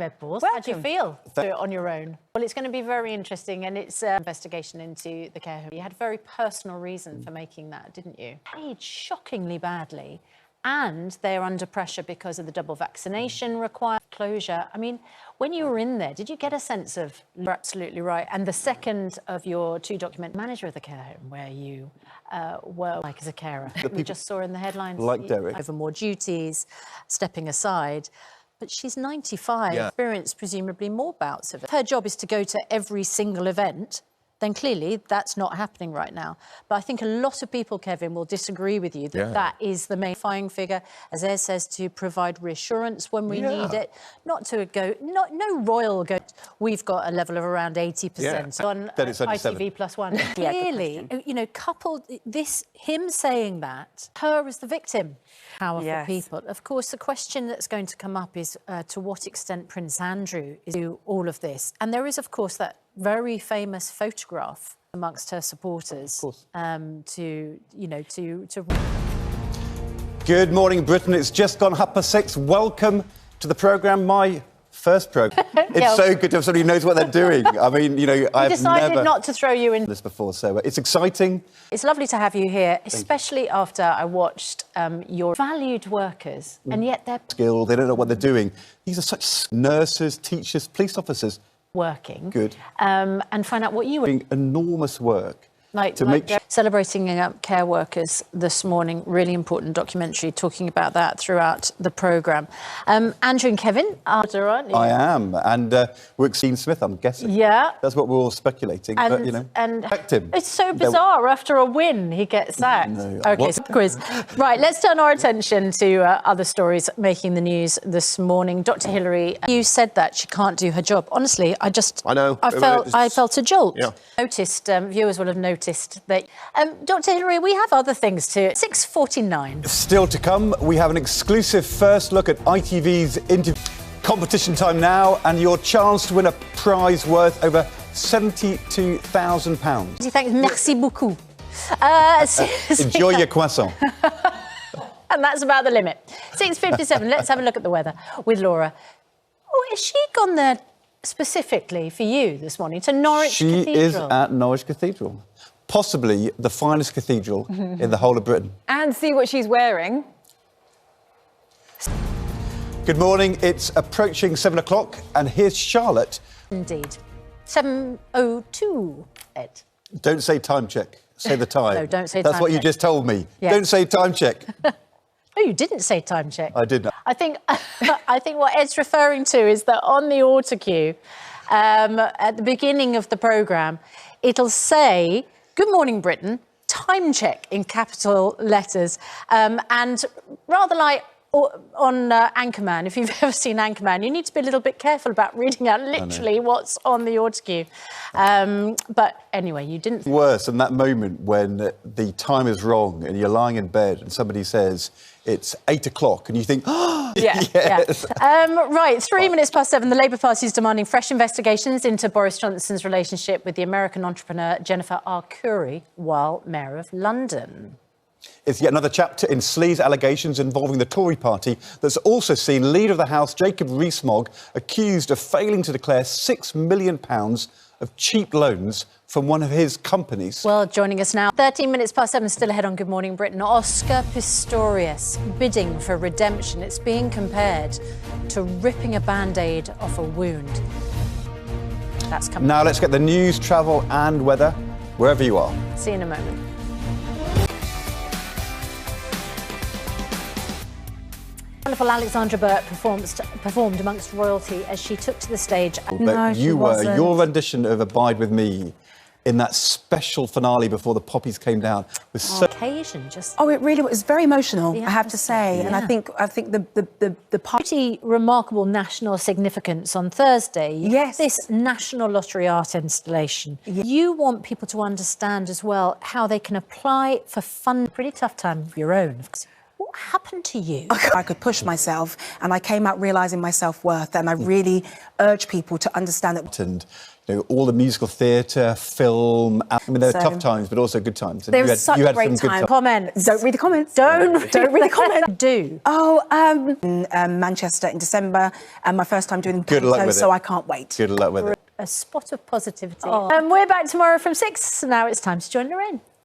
How do you feel on your own? Well, it's going to be very interesting, and it's an investigation into the care home. You had a very personal reason for making that, didn't you? Paid shockingly badly, and they're under pressure because of the double vaccination requirement, closure. I mean, when you were in there, did you get a sense of, you're absolutely right, and the second of your two document manager of the care home, where you were like as a carer? We just saw in the headlines. Like Derek. Over more duties, stepping aside. But she's 95, experienced presumably more bouts of it. If her job is to go to every single event, then clearly that's not happening right now. But I think a lot of people, Kevin, will disagree with you that that is the main unifying figure, as Ed says, to provide reassurance when we need it, not to go, no royal go. We've got a level of around 80% on ITV +1. Clearly, you know, coupled this, him saying that, her as the victim, powerful people. Of course, the question that's going to come up is to what extent Prince Andrew is do all of this. And there is, of course, that very famous photograph amongst her supporters to. Good morning, Britain. It's just gone 6:30. Welcome to the programme, my first programme. It's so good to have somebody who knows what they're doing. I mean, you know, I've decided not to throw you in this before, so it's exciting. It's lovely to have you here, especially after I watched your valued workers, and yet they're skilled. They don't know what they're doing. These are such nurses, teachers, police officers. Working. Good. And find out what you were doing. Enormous work. Celebrating care workers this morning. Really important documentary talking about that throughout the programme. Andrew and Kevin are on. I am, and we're Steve Smith, I'm guessing. Yeah. That's what we're all speculating. And, but, you know, him. It's so bizarre. After a win, he gets sacked. No, OK, so quiz. Right, let's turn our attention to other stories making the news this morning. Dr. Hillary, you said that she can't do her job. Honestly, I know. I felt a jolt. Yeah. Noticed, viewers will have noticed that. Dr. Hillary, we have other things too. 6:49. Still to come, we have an exclusive first look at ITV's competition time now, and your chance to win a prize worth over £72,000. Thanks, merci beaucoup. Enjoy your croissant. And that's about the limit. 6:57. Let's have a look at the weather with Laura. Oh, has she gone there specifically for you this morning to Norwich Cathedral? She is at Norwich Cathedral. Possibly the finest cathedral in the whole of Britain. And see what she's wearing. Good morning. It's approaching 7 o'clock, and here's Charlotte. Indeed. 7:02, Ed. Don't say time check. Say the time. No, don't say time check. That's what you just told me. Yeah. Don't say time check. No, you didn't say time check. I did not. I think what Ed's referring to is that on the autocue, at the beginning of the programme, it'll say, "Good morning, Britain," time check in capital letters. And rather like on Anchorman, if you've ever seen Anchorman, you need to be a little bit careful about reading out literally what's on the autocue. But anyway, you didn't. Worse than that moment when the time is wrong and you're lying in bed and somebody says it's 8 o'clock and you think, oh, yes. Right, 3 minutes past 7, the Labour Party is demanding fresh investigations into Boris Johnson's relationship with the American entrepreneur Jennifer Arcuri while Mayor of London. It's yet another chapter in sleaze allegations involving the Tory party that's also seen Leader of the House Jacob Rees-Mogg accused of failing to declare £6 million of cheap loans from one of his companies. Well, joining us now, 13 minutes past 7, still ahead on Good Morning Britain. Oscar Pistorius bidding for redemption. It's being compared to ripping a Band-Aid off a wound. That's coming. Now let's get the news, travel and weather wherever you are. See you in a moment. Wonderful Alexandra Burt performed amongst royalty as she took to the stage. No, your rendition of Abide With Me in that special finale before the poppies came down was so occasion just. Oh, it really was very emotional, I have to say, and I think the pretty remarkable national significance on Thursday. Yes, this National Lottery art installation. Yes. You want people to understand as well how they can apply for fun. Pretty tough time of your own. What happened to you? I could push myself, and I came out realising my self-worth, and I really urge people to understand that. And all the musical theatre, film. I mean, there were tough times, but also good times. And there was such a great time. Comments. Don't read the comments. Don't read the comments. Do. Oh, in Manchester in December, and my first time doing Good luck with so it. I can't wait. Good luck with it. A spot of positivity. We're back tomorrow from 6. Now it's time to join Lorraine.